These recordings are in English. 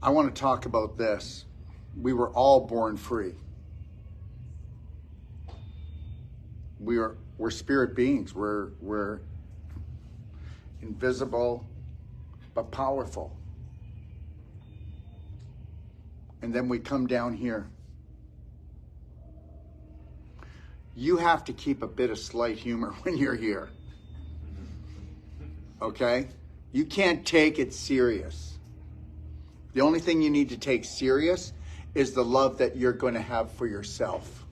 I want to talk about this. We were all born free. We're spirit beings. We're invisible but powerful. And then we come down here. You have to keep a bit of slight humor when you're here. Okay? You can't take it serious. The only thing you need to take serious is the love that you're going to have for yourself.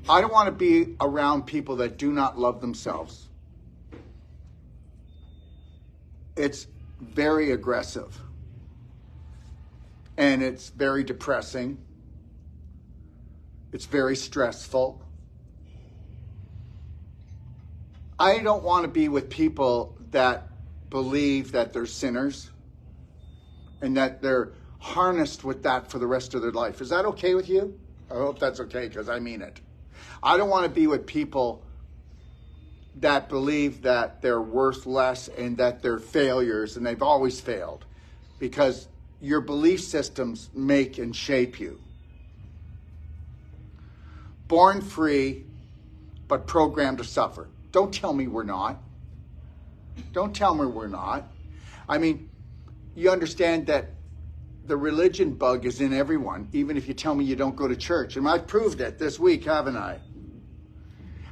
I don't want to be around people that do not love themselves. It's very aggressive. And it's very depressing. It's very stressful. I don't want to be with people that believe that they're sinners and that they're harnessed with that for the rest of their life. Is that okay with you? I hope that's okay, because I mean it. I don't want to be with people that believe that they're worth less and that they're failures and they've always failed, because your belief systems make and shape you. Born free, but programmed to suffer. Don't tell me we're not. Don't tell me we're not. I mean, you understand that the religion bug is in everyone, even if you tell me you don't go to church. And I've proved it this week, haven't I?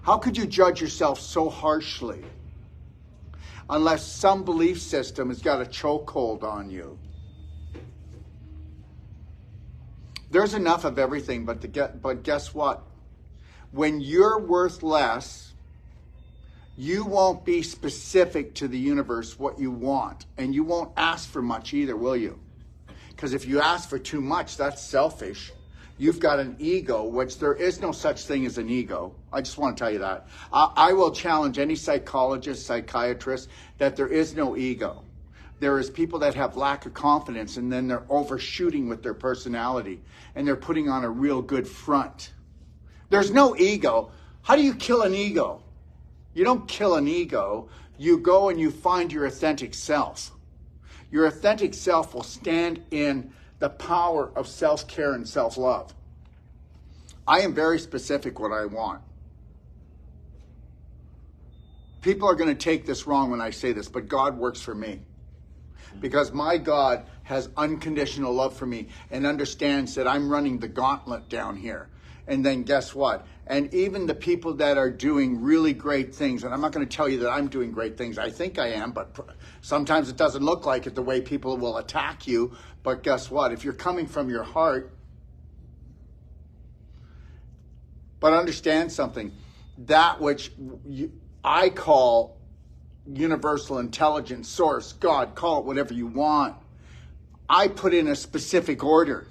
How could you judge yourself so harshly unless some belief system has got a chokehold on you? There's enough of everything, but guess what? When you're worth less, you won't be specific to the universe what you want. And you won't ask for much either, will you? Because if you ask for too much, that's selfish. You've got an ego, which there is no such thing as an ego. I just want to tell you that. I will challenge any psychologist, psychiatrist, that there is no ego. There is people that have lack of confidence, and then they're overshooting with their personality, and they're putting on a real good front. There's no ego. How do you kill an ego? You don't kill an ego. You go and you find your authentic self. Your authentic self will stand in the power of self-care and self-love. I am very specific what I want. People are going to take this wrong when I say this, but God works for me. Because my God has unconditional love for me and understands that I'm running the gauntlet down here. And then guess what? And even the people that are doing really great things, and I'm not going to tell you that I'm doing great things. I think I am, but sometimes it doesn't look like it the way people will attack you. But guess what? If you're coming from your heart, but understand something, that which I call universal intelligence, source, God, call it whatever you want, I put in a specific order.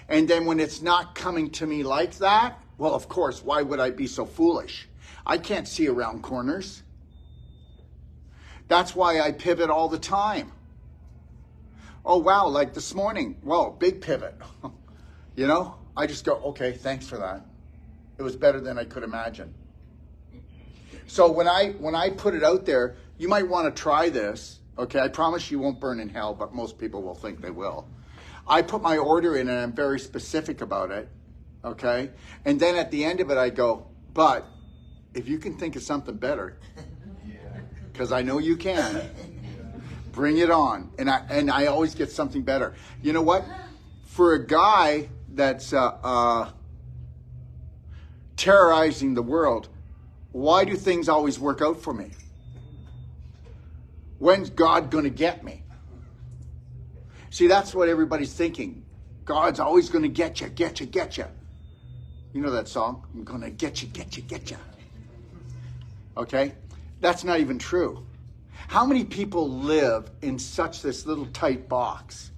And then when it's not coming to me like that, well, of course, why would I be so foolish? I can't see around corners. That's why I pivot all the time. Oh, wow, like this morning. Whoa, big pivot. You know, I just go, okay, thanks for that. It was better than I could imagine. So when I put it out there, you might want to try this. Okay, I promise you won't burn in hell, but most people will think they will. I put my order in and I'm very specific about it, okay? And then at the end of it, I go, but if you can think of something better, because I know you can, bring it on. And I always get something better. You know what? For a guy that's terrorizing the world, why do things always work out for me? When's God going to get me? See, that's what everybody's thinking. God's always going to get you, get you, get you. You know that song? I'm going to get you, get you, get you. Okay? That's not even true. How many people live in such this little tight box?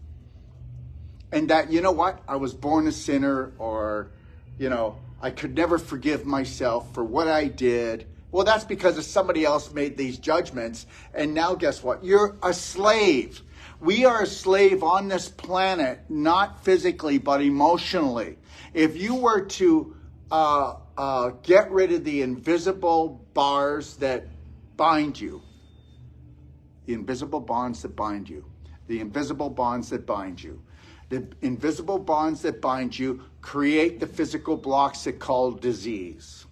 And that, you know what? I was born a sinner, or, you know, I could never forgive myself for what I did. Well, that's because somebody else made these judgments. And now guess what? You're a slave. We are a slave on this planet, not physically, but emotionally. If you were to get rid of the invisible bars that bind you, the invisible bonds that bind you, The invisible bonds that bind you. The invisible bonds that bind you create the physical blocks that call disease.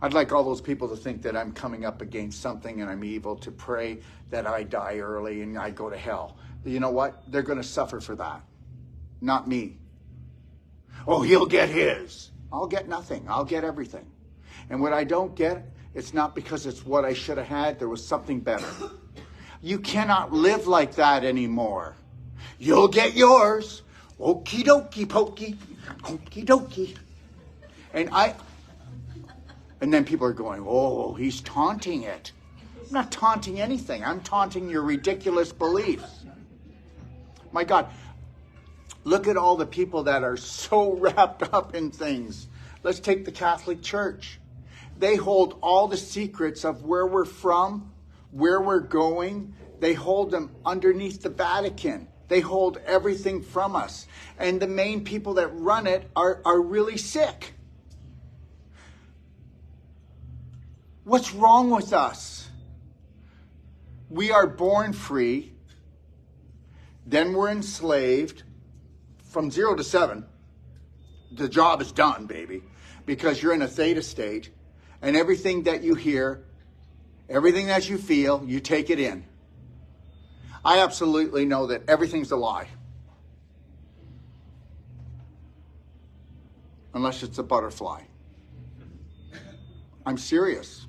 I'd like all those people to think that I'm coming up against something and I'm evil, to pray that I die early and I go to hell. You know what? They're going to suffer for that. Not me. Oh, he'll get his. I'll get nothing. I'll get everything. And what I don't get, it's not because it's what I should have had. There was something better. You cannot live like that anymore. You'll get yours. Okie dokie pokey. Okie dokie. And then people are going, oh, he's taunting it. I'm not taunting anything. I'm taunting your ridiculous beliefs. My God, look at all the people that are so wrapped up in things. Let's take the Catholic Church. They hold all the secrets of where we're from, where we're going. They hold them underneath the Vatican. They hold everything from us. And the main people that run it are really sick. What's wrong with us? We are born free. Then we're enslaved. From 0 to 7, the job is done, baby. Because you're in a theta state. And everything that you hear, everything that you feel, you take it in. I absolutely know that everything's a lie. Unless it's a butterfly. I'm serious.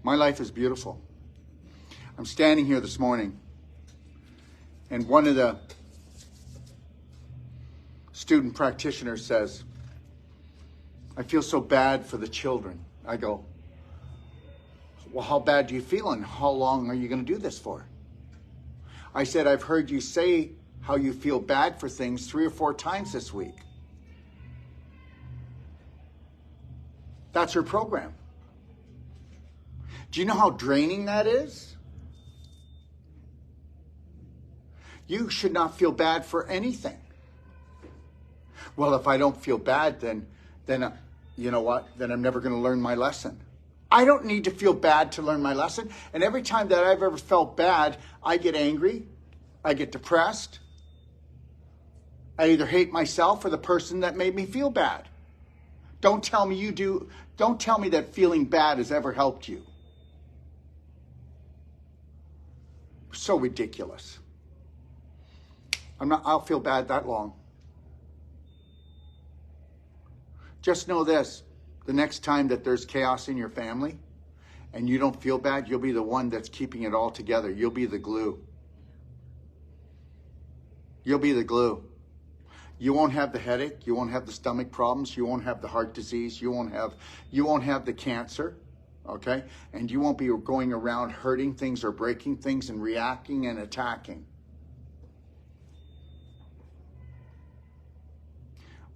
My life is beautiful. I'm standing here this morning, and one of the student practitioners says, I feel so bad for the children. I go, well, how bad do you feel, and how long are you going to do this for? I said, I've heard you say how you feel bad for things 3 or 4 times this week. That's her program. Do you know how draining that is? You should not feel bad for anything. Well, if I don't feel bad, then you know what? Then I'm never going to learn my lesson. I don't need to feel bad to learn my lesson. And every time that I've ever felt bad, I get angry. I get depressed. I either hate myself or the person that made me feel bad. Don't tell me you do. Don't tell me that feeling bad has ever helped you. So ridiculous. I'll feel bad that long. Just know this, the next time that there's chaos in your family and you don't feel bad, you'll be the one that's keeping it all together. You'll be the glue. You'll be the glue. You won't have the headache. You won't have the stomach problems. You won't have the heart disease. You won't have the cancer. Okay? And you won't be going around hurting things or breaking things and reacting and attacking.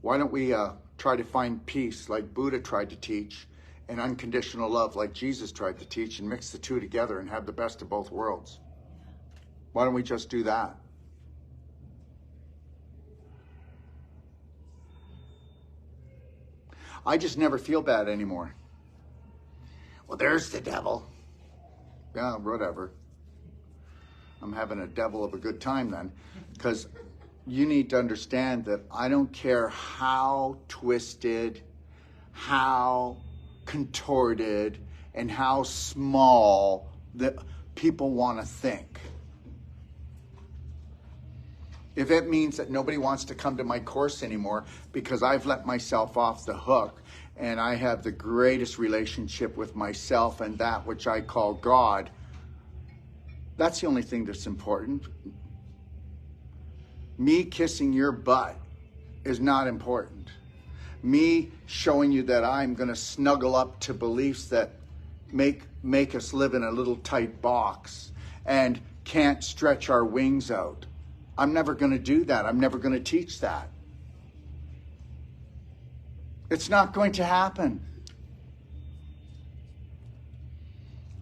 Why don't we try to find peace like Buddha tried to teach, and unconditional love like Jesus tried to teach, and mix the two together and have the best of both worlds? Why don't we just do that? I just never feel bad anymore. Well, there's the devil. Yeah, whatever. I'm having a devil of a good time then, because you need to understand that I don't care how twisted, how contorted, and how small that people want to think. If it means that nobody wants to come to my course anymore because I've let myself off the hook and I have the greatest relationship with myself and that which I call God, that's the only thing that's important. Me kissing your butt is not important. Me showing you that I'm going to snuggle up to beliefs that make us live in a little tight box and can't stretch our wings out. I'm never going to do that. I'm never going to teach that. It's not going to happen.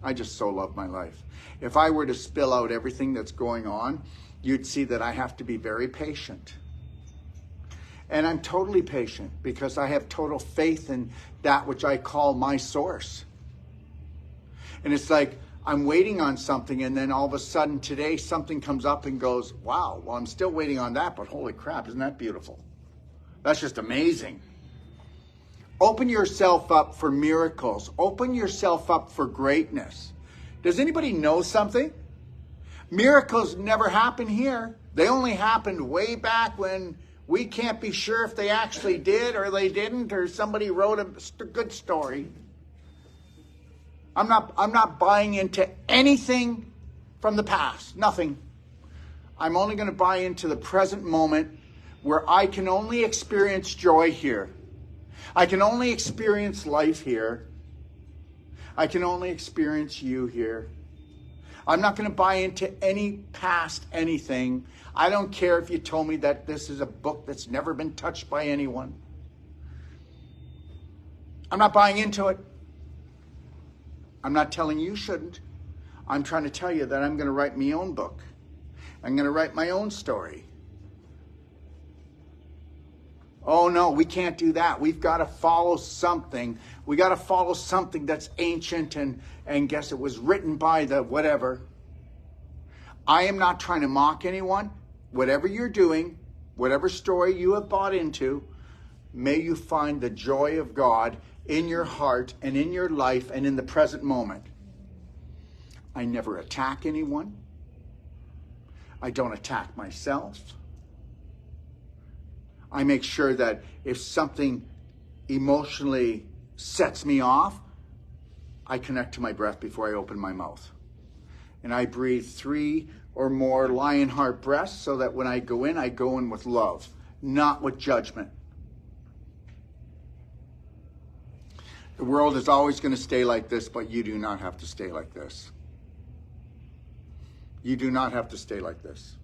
I just so love my life. If I were to spill out everything that's going on, you'd see that I have to be very patient. And I'm totally patient because I have total faith in that which I call my source. And it's like I'm waiting on something, and then all of a sudden today something comes up and goes, wow, well, I'm still waiting on that, but holy crap, isn't that beautiful? That's just amazing. Open yourself up for miracles. Open yourself up for greatness. Does anybody know something? Miracles never happen here. They only happened way back when we can't be sure if they actually did or they didn't, or somebody wrote a good story. I'm not buying into anything from the past. Nothing. I'm only going to buy into the present moment where I can only experience joy here. I can only experience life here. I can only experience you here. I'm not going to buy into any past anything. I don't care if you told me that this is a book that's never been touched by anyone. I'm not buying into it. I'm not telling you shouldn't. I'm trying to tell you that I'm going to write my own book. I'm going to write my own story. Oh no, we can't do that. We've got to follow something. We got to follow something that's ancient and guess it was written by the whatever. I am not trying to mock anyone. Whatever you're doing, whatever story you have bought into, may you find the joy of God in your heart and in your life and in the present moment. I never attack anyone. I don't attack myself. I make sure that if something emotionally sets me off, I connect to my breath before I open my mouth. And I breathe 3 or more lion heart breaths so that when I go in with love, not with judgment. The world is always going to stay like this, but you do not have to stay like this. You do not have to stay like this.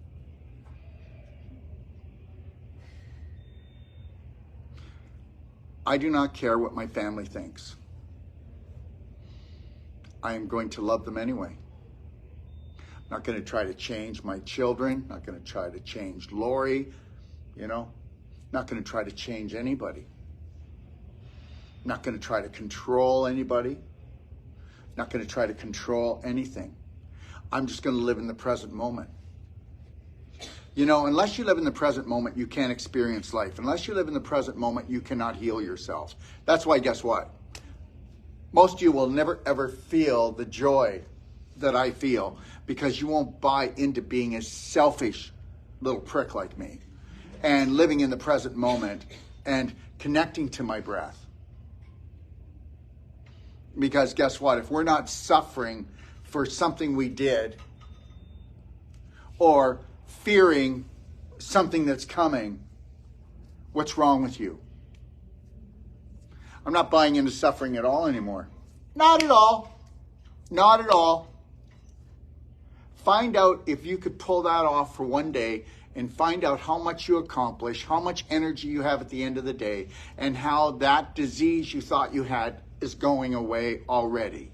I do not care what my family thinks. I am going to love them anyway. Not going to try to change my children. Not going to try to change Lori. Not going to try to change anybody. Not going to try to control anybody. Not going to try to control anything. I'm just going to live in the present moment. Unless you live in the present moment, you can't experience life. Unless you live in the present moment, you cannot heal yourself. That's why, guess what? Most of you will never, ever feel the joy that I feel because you won't buy into being a selfish little prick like me and living in the present moment and connecting to my breath. Because guess what? If we're not suffering for something we did or fearing something that's coming, what's wrong with you? I'm not buying into suffering at all anymore. Not at all. Not at all. Find out if you could pull that off for one day and find out how much you accomplish, how much energy you have at the end of the day, and how that disease you thought you had is going away already.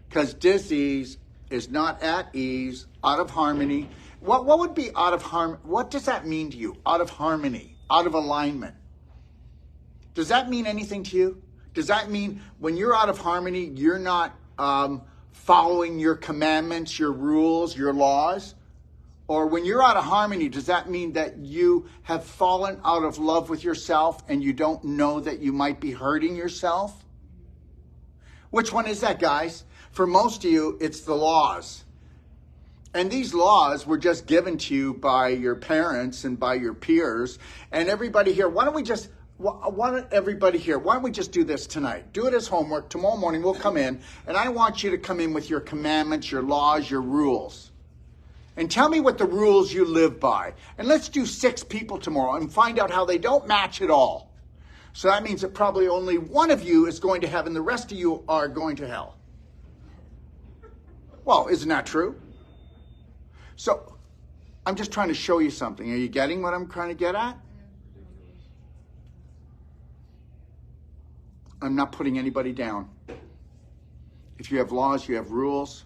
Because disease is not at ease, out of harmony. What would be out of harmony? What does that mean to you? Out of harmony, out of alignment. Does that mean anything to you? Does that mean when you're out of harmony, you're not following your commandments, your rules, your laws? Or when you're out of harmony, does that mean that you have fallen out of love with yourself and you don't know that you might be hurting yourself? Which one is that, guys? For most of you, it's the laws. And these laws were just given to you by your parents and by your peers. And everybody here, why don't we just do this tonight? Do it as homework. Tomorrow morning we'll come in, and I want you to come in with your commandments, your laws, your rules. And tell me what the rules you live by. And let's do 6 people tomorrow and find out how they don't match at all. So that means that probably only one of you is going to heaven, the rest of you are going to hell. Well, isn't that true? So I'm just trying to show you something. Are you getting what I'm trying to get at? I'm not putting anybody down. If you have laws, you have rules,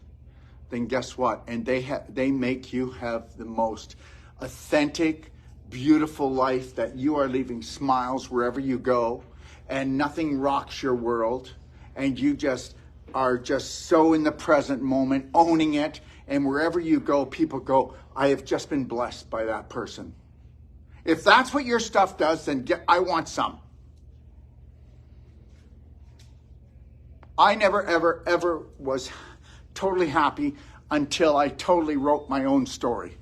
then guess what? And they make you have the most authentic, beautiful life, that you are leaving smiles wherever you go, and nothing rocks your world, and you just are just so in the present moment, owning it, and wherever you go, people go, I have just been blessed by that person. If that's what your stuff does, then I want some. I never, ever, ever was totally happy until I totally wrote my own story.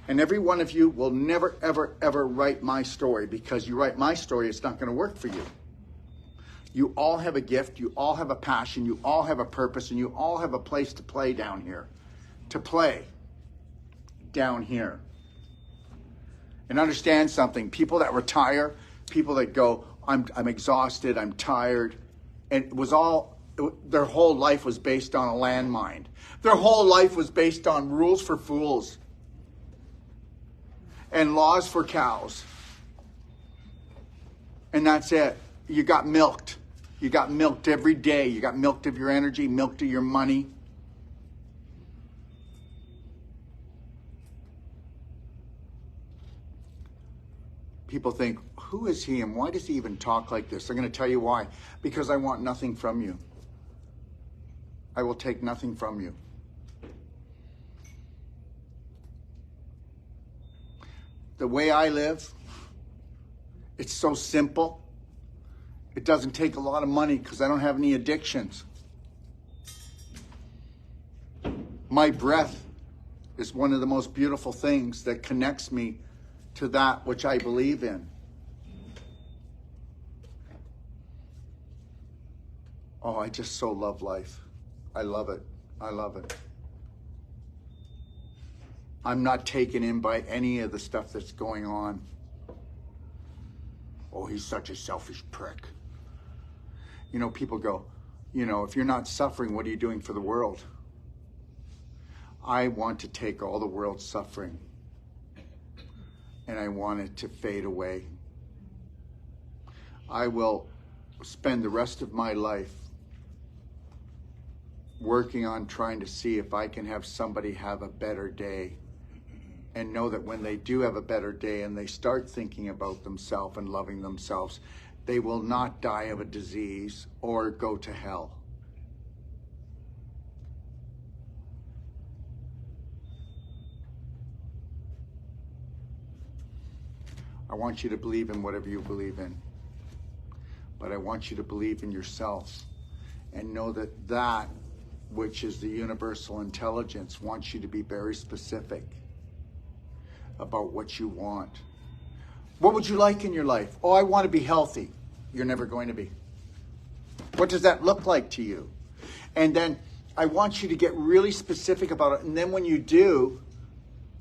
And every one of you will never, ever, ever write my story, because you write my story, it's not going to work for you. You all have a gift, you all have a passion, you all have a purpose, and you all have a place to play down here. To play down here. And understand something. People that retire, people that go, I'm exhausted, I'm tired, and their whole life was based on a landmine. Their whole life was based on rules for fools and laws for cows. And that's it. You got milked. You got milked every day. You got milked of your energy, milked of your money. People think, who is he and why does he even talk like this? I'm going to tell you why. Because I want nothing from you. I will take nothing from you. The way I live, it's so simple. It doesn't take a lot of money because I don't have any addictions. My breath is one of the most beautiful things that connects me to that which I believe in. Oh, I just so love life. I love it. I love it. I'm not taken in by any of the stuff that's going on. Oh, he's such a selfish prick. You know, people go, you know, if you're not suffering, what are you doing for the world? I want to take all the world's suffering and I want it to fade away. I will spend the rest of my life working on trying to see if I can have somebody have a better day, and know that when they do have a better day and they start thinking about themselves and loving themselves, they will not die of a disease or go to hell. I want you to believe in whatever you believe in, but I want you to believe in yourself and know that that which is the universal intelligence wants you to be very specific about what you want. What would you like in your life? Oh, I want to be healthy. You're never going to be. What does that look like to you? And then I want you to get really specific about it. And then when you do,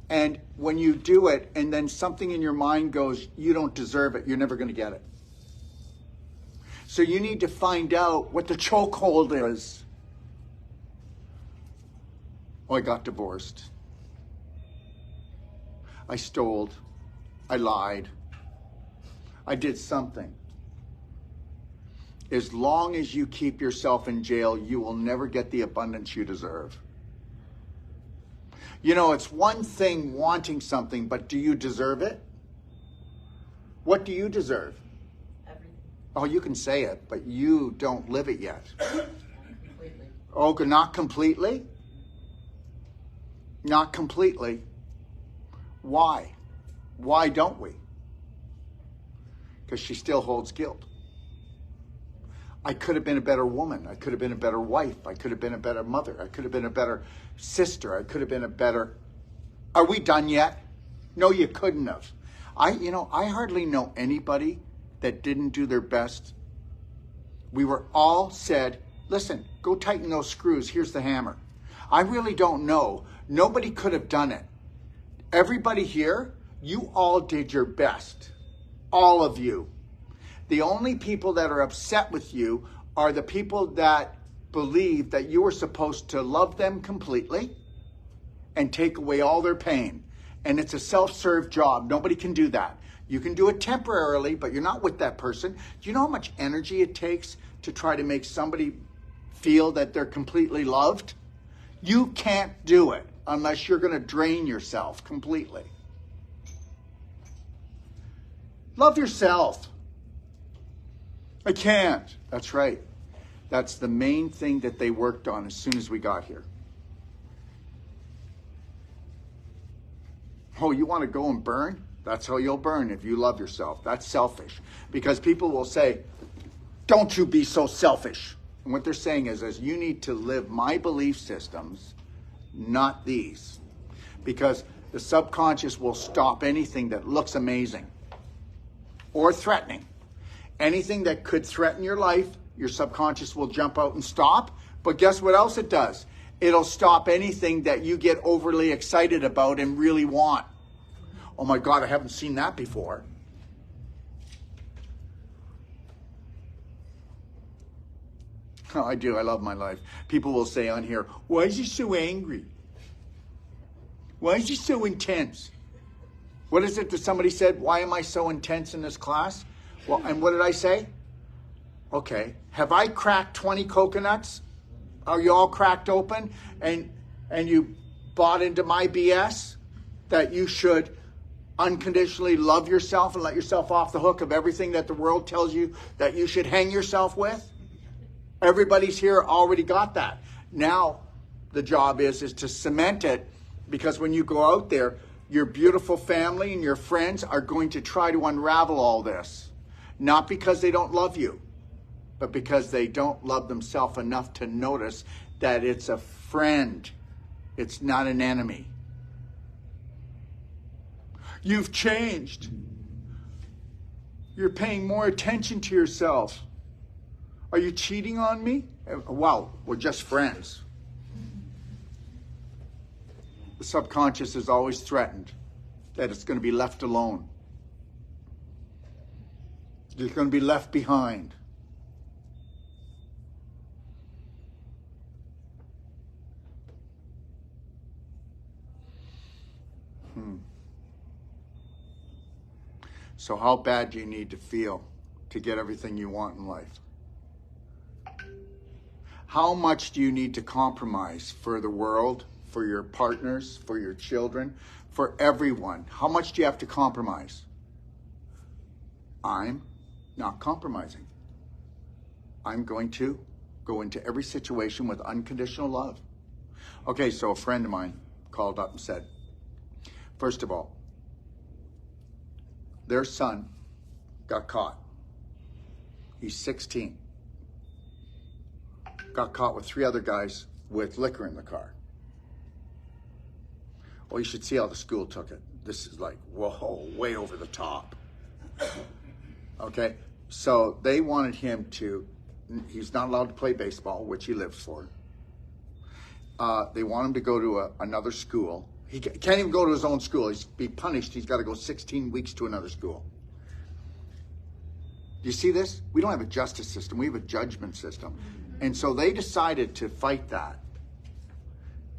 and when you do it, and then something in your mind goes, you don't deserve it, you're never going to get it. So you need to find out what the chokehold is. Oh, I got divorced. I stole. I lied. I did something. As long as you keep yourself in jail, you will never get the abundance you deserve. You know, it's one thing wanting something, but do you deserve it? What do you deserve? Everything. Oh, you can say it, but you don't live it yet. Not completely. Oh, not completely? Not completely. Why? Why don't we? Because she still holds guilt. I could have been a better woman. I could have been a better wife. I could have been a better mother. I could have been a better sister. I could have been a better... Are we done yet? No, you couldn't have. I hardly know anybody that didn't do their best. We were all said, listen, go tighten those screws. Here's the hammer. I really don't know. Nobody could have done it. Everybody here, you all did your best. All of you. The only people that are upset with you are the people that believe that you were supposed to love them completely and take away all their pain. And it's a self-serve job. Nobody can do that. You can do it temporarily, but you're not with that person. Do you know how much energy it takes to try to make somebody feel that they're completely loved? You can't do it unless you're going to drain yourself completely. Love yourself. I can't. That's right. That's the main thing that they worked on as soon as we got here. Oh, you want to go and burn? That's how you'll burn if you love yourself. That's selfish. Because people will say, don't you be so selfish. And what they're saying is you need to live my belief systems, not these. Because the subconscious will stop anything that looks amazing or threatening. Anything that could threaten your life, your subconscious will jump out and stop. But guess what else it does? It'll stop anything that you get overly excited about and really want. Oh my God, I haven't seen that before. Oh, I do. I love my life. People will say on here, why is he so angry? Why is he so intense? What is it that somebody said? Why am I so intense in this class? Well, and what did I say? Okay. Have I cracked 20 coconuts? Are you all cracked open? And you bought into my BS that you should unconditionally love yourself and let yourself off the hook of everything that the world tells you that you should hang yourself with? Everybody's here already got that. Now the job is to cement it, because when you go out there, your beautiful family and your friends are going to try to unravel all this. Not because they don't love you, but because they don't love themselves enough to notice that it's a friend. It's not an enemy. You've changed. You're paying more attention to yourself. Are you cheating on me? Wow, we're just friends. The subconscious is always threatened that it's going to be left alone. You're going to be left behind. So how bad do you need to feel to get everything you want in life? How much do you need to compromise for the world, for your partners, for your children, for everyone? How much do you have to compromise? I'm not compromising. I'm going to go into every situation with unconditional love. Okay, so a friend of mine called up and said, first of all, their son got caught. He's 16. Got caught with 3 other guys with liquor in the car. Well, you should see how the school took it. This is like, whoa, way over the top. Okay, so they wanted him to, he's not allowed to play baseball, which he lives for. They want him to go to another school. He can't even go to his own school. He's be punished. He's got to go 16 weeks to another school. Do you see this? We don't have a justice system. We have a judgment system. And so they decided to fight that.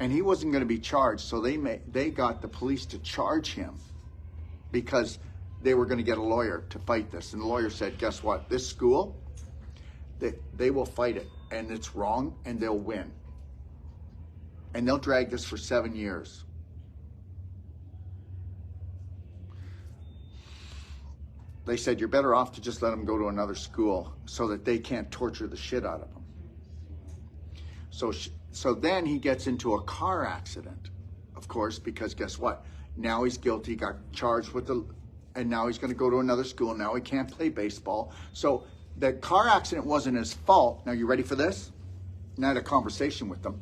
And he wasn't going to be charged, so they got the police to charge him because they were going to get a lawyer to fight this. And the lawyer said, guess what? This school, they will fight it, and it's wrong, and they'll win. And they'll drag this for 7 years. They said, you're better off to just let him go to another school so that they can't torture the shit out of him. So then he gets into a car accident, of course, because guess what? Now he's guilty, got charged with and now he's going to go to another school. Now he can't play baseball. So the car accident wasn't his fault. Now, you ready for this? And I had a conversation with them.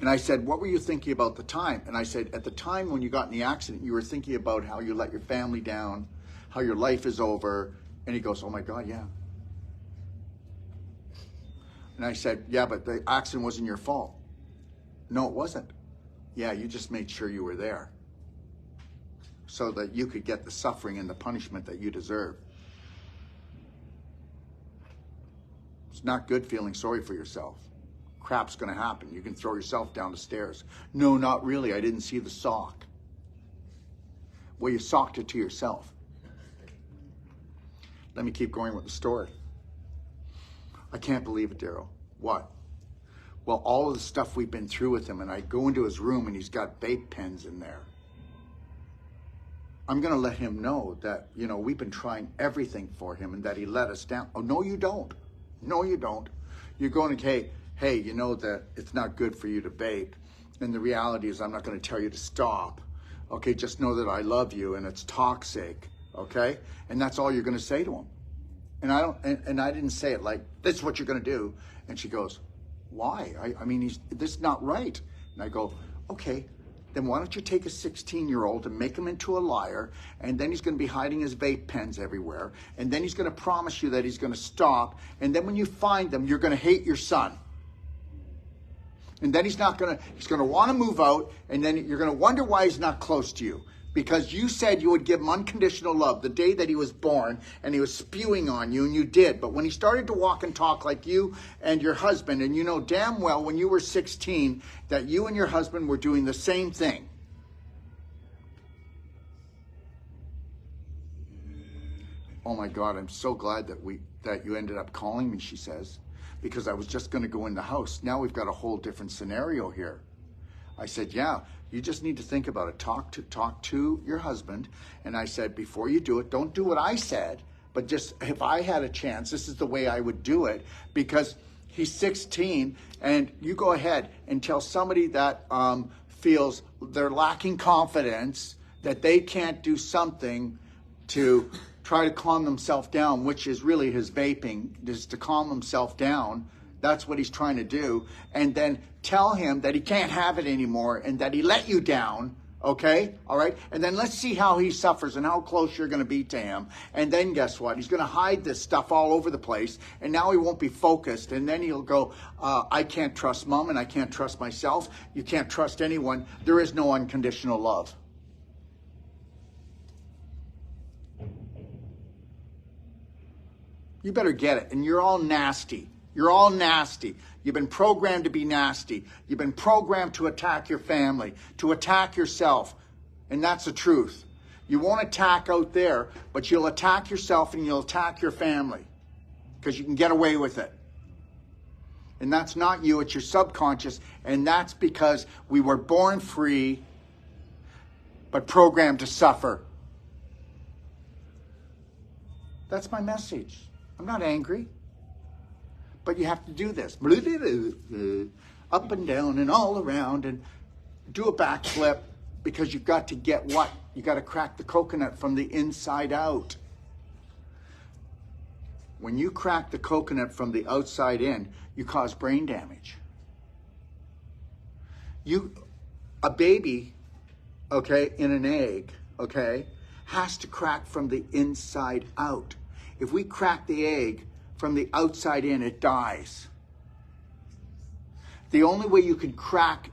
And I said, what were you thinking about the time? And I said, at the time when you got in the accident, you were thinking about how you let your family down, how your life is over. And he goes, oh my God, yeah. And I said, yeah, but the accident wasn't your fault. No, it wasn't. Yeah, you just made sure you were there so that you could get the suffering and the punishment that you deserve. It's not good feeling sorry for yourself. Crap's going to happen. You can throw yourself down the stairs. No, not really. I didn't see the sock. Well, you socked it to yourself. Let me keep going with the story. I can't believe it, Daryl. What? Well, all of the stuff we've been through with him, and I go into his room and he's got vape pens in there. I'm going to let him know that, you know, we've been trying everything for him and that he let us down. Oh, no, you don't. No, you don't. You're going to, hey, you know that it's not good for you to vape. And the reality is I'm not going to tell you to stop. Okay, just know that I love you and it's toxic. Okay? And that's all you're going to say to him. And I didn't say it like, this is what you're going to do. And she goes, why? I mean, this is not right. And I go, okay, then why don't you take a 16-year-old and make him into a liar, and then he's going to be hiding his vape pens everywhere, and then he's going to promise you that he's going to stop, and then when you find them, you're going to hate your son. And then he's going to want to move out, and then you're going to wonder why he's not close to you. Because you said you would give him unconditional love the day that he was born, and he was spewing on you, and you did. But when he started to walk and talk like you and your husband, and you know damn well when you were 16 that you and your husband were doing the same thing. Oh my God, I'm so glad that you ended up calling me, she says, because I was just going to go in the house. Now we've got a whole different scenario here. I said, yeah, you just need to think about it. Talk to your husband. And I said, before you do it, don't do what I said, but just if I had a chance, this is the way I would do it, because he's 16 and you go ahead and tell somebody that feels they're lacking confidence, that they can't do something to try to calm themselves down, which is really his vaping, is to calm himself down. That's what he's trying to do. And then tell him that he can't have it anymore and that he let you down. Okay? All right? And then let's see how he suffers and how close you're going to be to him. And then guess what? He's going to hide this stuff all over the place. And now he won't be focused. And then he'll go, I can't trust mom and I can't trust myself. You can't trust anyone. There is no unconditional love. You better get it. And you're all nasty. You're all nasty. You've been programmed to be nasty. You've been programmed to attack your family, to attack yourself. And that's the truth. You won't attack out there, but you'll attack yourself and you'll attack your family because you can get away with it. And that's not you, it's your subconscious. And that's because we were born free, but programmed to suffer. That's my message. I'm not angry. But you have to do this. Up and down and all around and do a backflip because you've got to get what? You got to crack the coconut from the inside out. When you crack the coconut from the outside in, you cause brain damage. A baby, okay, in an egg, okay, has to crack from the inside out. If we crack the egg from the outside in, it dies. The only way you can crack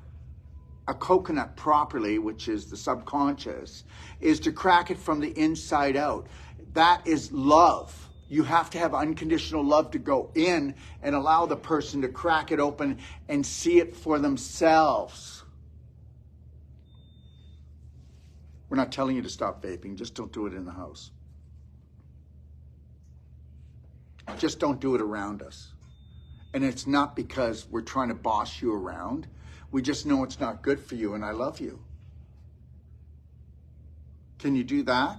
a coconut properly, which is the subconscious, is to crack it from the inside out. That is love. You have to have unconditional love to go in and allow the person to crack it open and see it for themselves. We're not telling you to stop vaping, just don't do it in the house. Just don't do it around us. And it's not because we're trying to boss you around. We just know it's not good for you and I love you. Can you do that?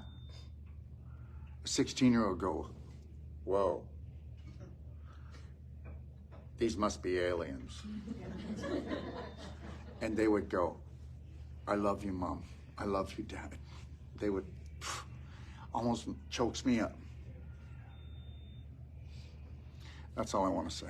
A 16-year-old go, whoa. These must be aliens. And they would go, I love you, Mom. I love you, Dad. They would almost chokes me up. That's all I want to say.